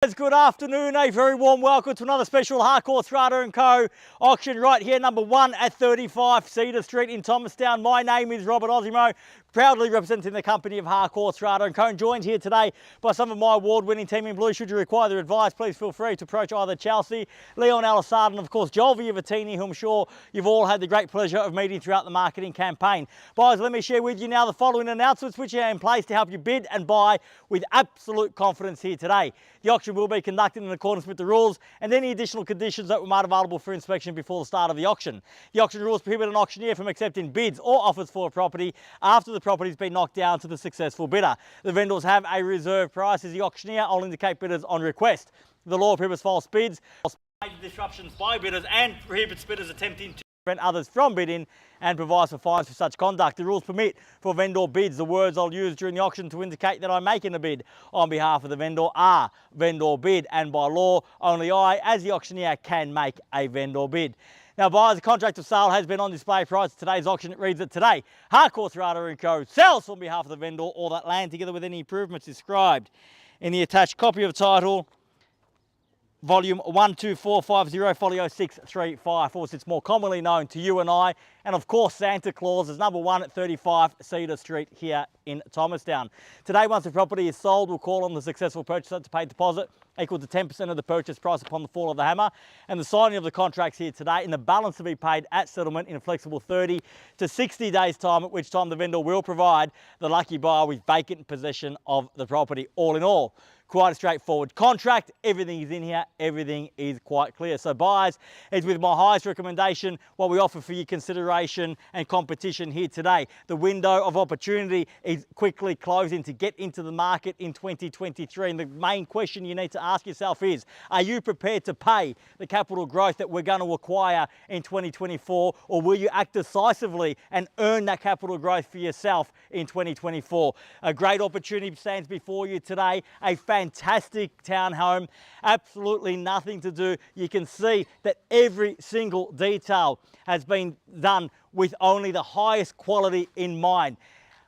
Good afternoon, a very warm welcome to another special Harcourts, Rata & Co. auction right here, number 1 at 35 Cedar Street in Thomastown. My name is Robert Ozzimo, proudly representing the company of Harcourts, Rata & Co. and joined here today by some of my award-winning team in blue. Should you require their advice, please feel free to approach either Chelsea, Leon Alisard and of course Joel Viavattene, who I'm sure you've all had the great pleasure of meeting throughout the marketing campaign. Guys, let me share with you now the following announcements which are in place to help you bid and buy with absolute confidence here today. The auction will be conducted in accordance with the rules and any additional conditions that were made available for inspection before the start of the auction. The auction rules prohibit an auctioneer from accepting bids or offers for a property after the property has been knocked down to the successful bidder. The vendors have a reserve price as the auctioneer. I'll indicate bidders on request. The law prohibits false bids, disruptions by bidders and prohibits bidders attempting to prevent others from bidding and provides for fines for such conduct. The rules permit for vendor bids. The words I'll use during the auction to indicate that I'm making a bid on behalf of the vendor are vendor bid, and by law only I as the auctioneer can make a vendor bid. Now buyers, the contract of sale has been on display prior to today's auction. It reads that today Harcourts, Rata & Co. sells on behalf of the vendor all that land together with any improvements described in the attached copy of title Volume 12450 folio 635, or as it's more commonly known to you and I, and of course Santa Claus, is number 1 at 35 Cedar Street here in Thomastown. Today, once the property is sold, we'll call on the successful purchaser to pay deposit equal to 10% of the purchase price upon the fall of the hammer, and the signing of the contracts here today, and the balance to be paid at settlement in a flexible 30 to 60 days time, at which time the vendor will provide the lucky buyer with vacant possession of the property. All in all, quite a straightforward contract. Everything is in here. Everything is quite clear. So buyers, it's with my highest recommendation what we offer for your consideration and competition here today. The window of opportunity is quickly closing to get into the market in 2023. And the main question you need to ask yourself is, are you prepared to pay the capital growth that we're going to acquire in 2024? Or will you act decisively and earn that capital growth for yourself in 2024? A great opportunity stands before you today. A fantastic townhome, absolutely nothing to do. You can see that every single detail has been done with only the highest quality in mind.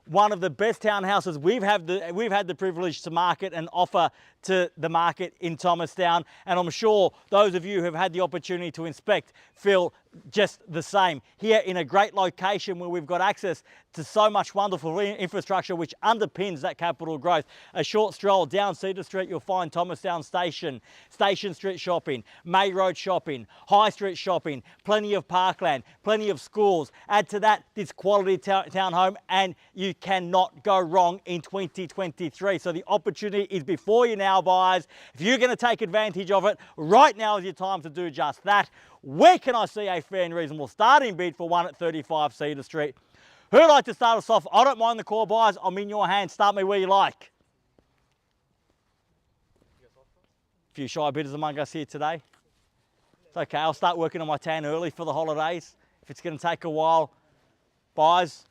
One of the best townhouses we've had the privilege to market and offer to the market in Thomastown, and I'm sure those of you who have had the opportunity to inspect feel just the same. Here in a great location where we've got access to so much wonderful infrastructure which underpins that capital growth. A short stroll down Cedar Street, you'll find Thomastown Station, Station Street shopping, May Road shopping, High Street shopping, plenty of parkland, plenty of schools. Add to that this quality townhome and you cannot go wrong in 2023. So the opportunity is before you now, buyers. If you're going to take advantage of it, right now is your time to do just that. Where can I see a fair and reasonable starting bid for 1 at 35 Cedar Street? Who'd like to start us off? I don't mind the call, buyers. I'm in your hands. Start me where you like. A few shy bidders among us here today. It's okay. I'll start working on my tan early for the holidays. If it's going to take a while, buyers,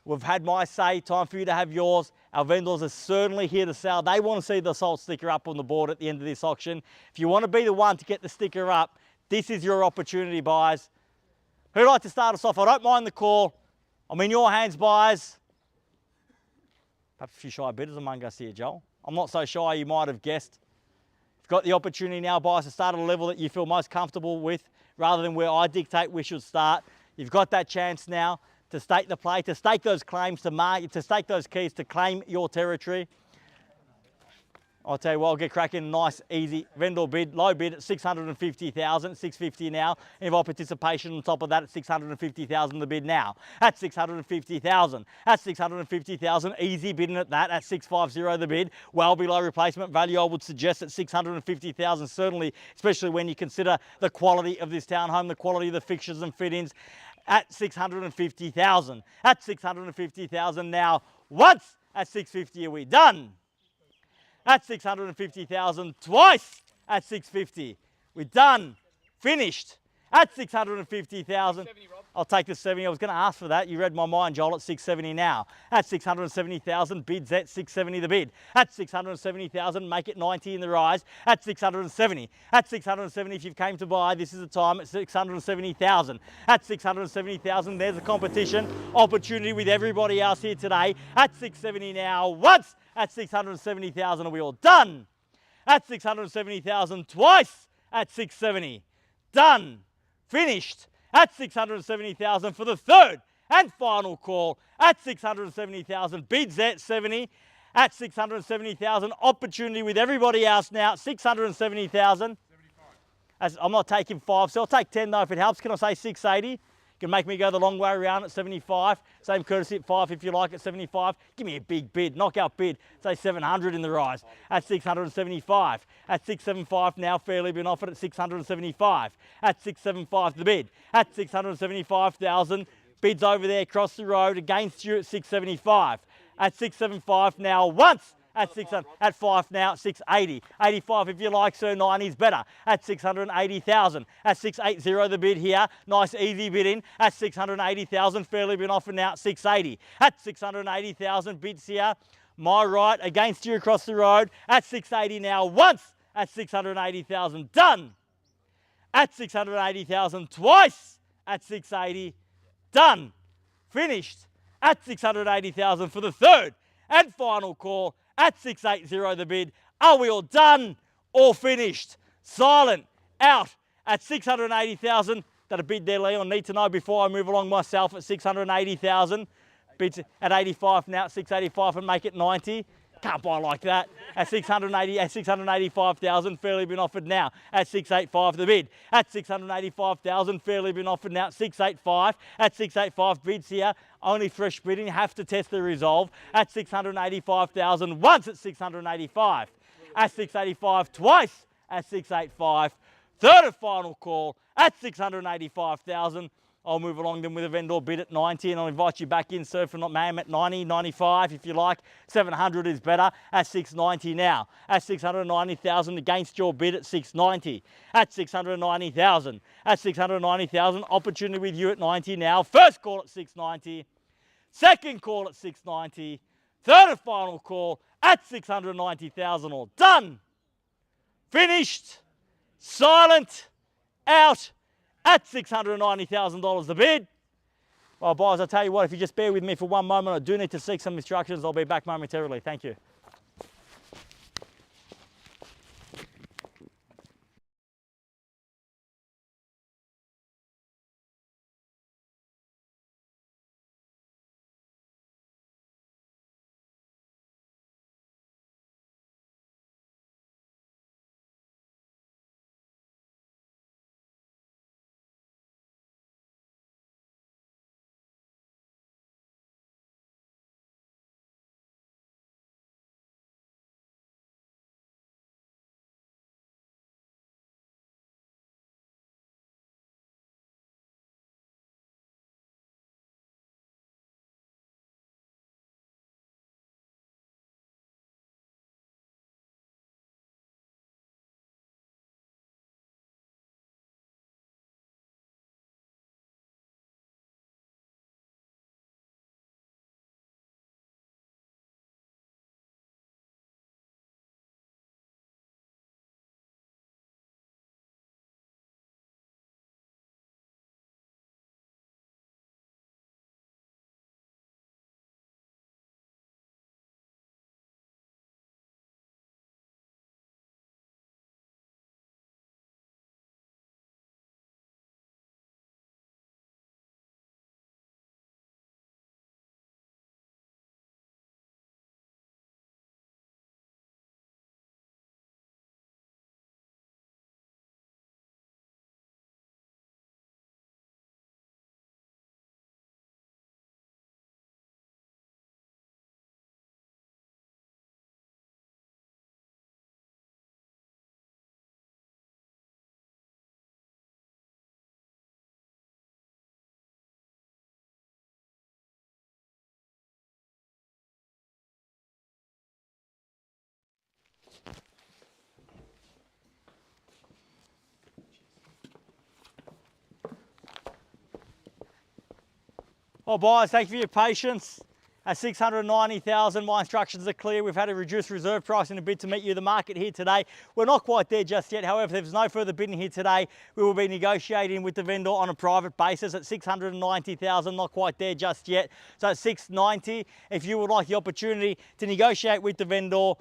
we've had my say. Time for you to have yours. Our vendors are certainly here to sell. They want to see the sold sticker up on the board at the end of this auction. If you want to be the one to get the sticker up, this is your opportunity, buyers. Who'd like to start us off? I don't mind the call. I'm in your hands, buyers. Perhaps a few shy bidders among us here, Joel. I'm not so shy, you might have guessed. You've got the opportunity now, buyers, to start at a level that you feel most comfortable with, rather than where I dictate we should start. You've got that chance now to stake the play, to stake those claims, to stake those keys, to claim your territory. I'll tell you what, I'll get cracking. Nice, easy vendor bid, low bid at 650,000, 650 now. Involve participation on top of that at 650,000 the bid now. At 650,000, at 650,000, easy bidding at that, at 650 the bid. Well below replacement value, I would suggest at 650,000, certainly, especially when you consider the quality of this townhome, the quality of the fixtures and fittings. At 650,000, at 650,000 now. Once at 650 are we done? At 650,000 twice at 650. We're done. Finished. At 650,000. I'll take the 70. I was going to ask for that. You read my mind, Joel, at 670 now. At 670,000, bids at 670 the bid. At 670,000, make it 90 in the rise. At 670. At 670, if you've came to buy, this is the time at 670,000. At 670,000, there's a competition. Opportunity with everybody else here today. At 670 now. Once at 670,000, are we all done? at 670,000 twice at 670. Done. Finished at 670,000 for the third and final call at 670,000. Bids at 70 at 670,000. Opportunity with everybody else now. 670,000. I'm not taking 5, so I'll take 10 though if it helps. Can I say 680? Can make me go the long way around at 75. Same courtesy at 5 if you like at 75. Give me a big bid, knockout bid. Say 700 in the rise at 675. At 675 now fairly been offered at 675. At 675 the bid. At 675,000. Bids over there across the road against you at 675. At 675 now once. At 600, at 5 now, 680. 85 if you like, sir, 90 is better. At 680,000. At 680 the bid here. Nice easy bid in. At 680,000, fairly been offered now at 680. At 680,000 bids here. My right against you across the road. At 680 now once. At 680,000, done. At 680,000 twice. At 680, done. Finished. At 680,000 for the third and final call. At 680 the bid. Are we all done? All finished? Silent. Out. At 680,000. That a bid there, Leon? Need to know before I move along myself at 680,000. Bids at 85 now at 685 and make it 90. Can't buy like that. At 685,000, fairly been offered now. At 685 the bid. At 685,000, fairly been offered now. 685. At 685 bids here. Only fresh bidding. Have to test the resolve. At 685,000 once at 685. At 685 twice at 685. Third and final call at 685,000. I'll move along then with a vendor bid at 90 and I'll invite you back in, sir, for not ma'am at 90, 95 if you like. 700 is better at 690 now. At 690,000 against your bid at 690. At 690,000. At 690,000, opportunity with you at 90 now. First call at 690. Second call at 690. Third and final call at 690,000. All done. Finished. Silent. Out. At $690,000 the bid. Well, boys, I'll tell you what, if you just bear with me for one moment, I do need to seek some instructions. I'll be back momentarily. Thank you. Well, buyers, thank you for your patience. At 690,000, my instructions are clear. We've had a reduced reserve price in a bid to meet you the market here today. We're not quite there just yet. However, if there's no further bidding here today, we will be negotiating with the vendor on a private basis at 690,000, not quite there just yet. So at 690, if you would like the opportunity to negotiate with the vendor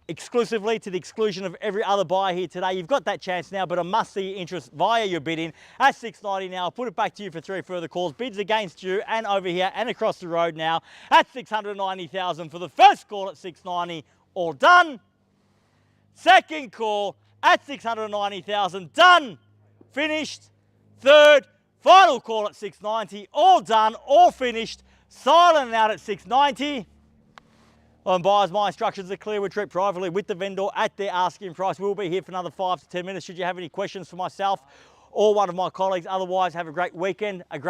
exclusively to the exclusion of every other buyer here today. You've got that chance now, but I must see your interest via your bidding at $690 now. I'll put it back to you for 3 further calls. Bids against you and over here and across the road now at $690,000 for the first call at $690. All done. Second call at $690,000. Done. Finished. Third, final call at $690. All done. All finished. Silent and out at $690. On buyers, my instructions are clear. We treat privately with the vendor at their asking price. We'll be here for another 5 to 10 minutes. Should you have any questions for myself or one of my colleagues, otherwise have a great weekend.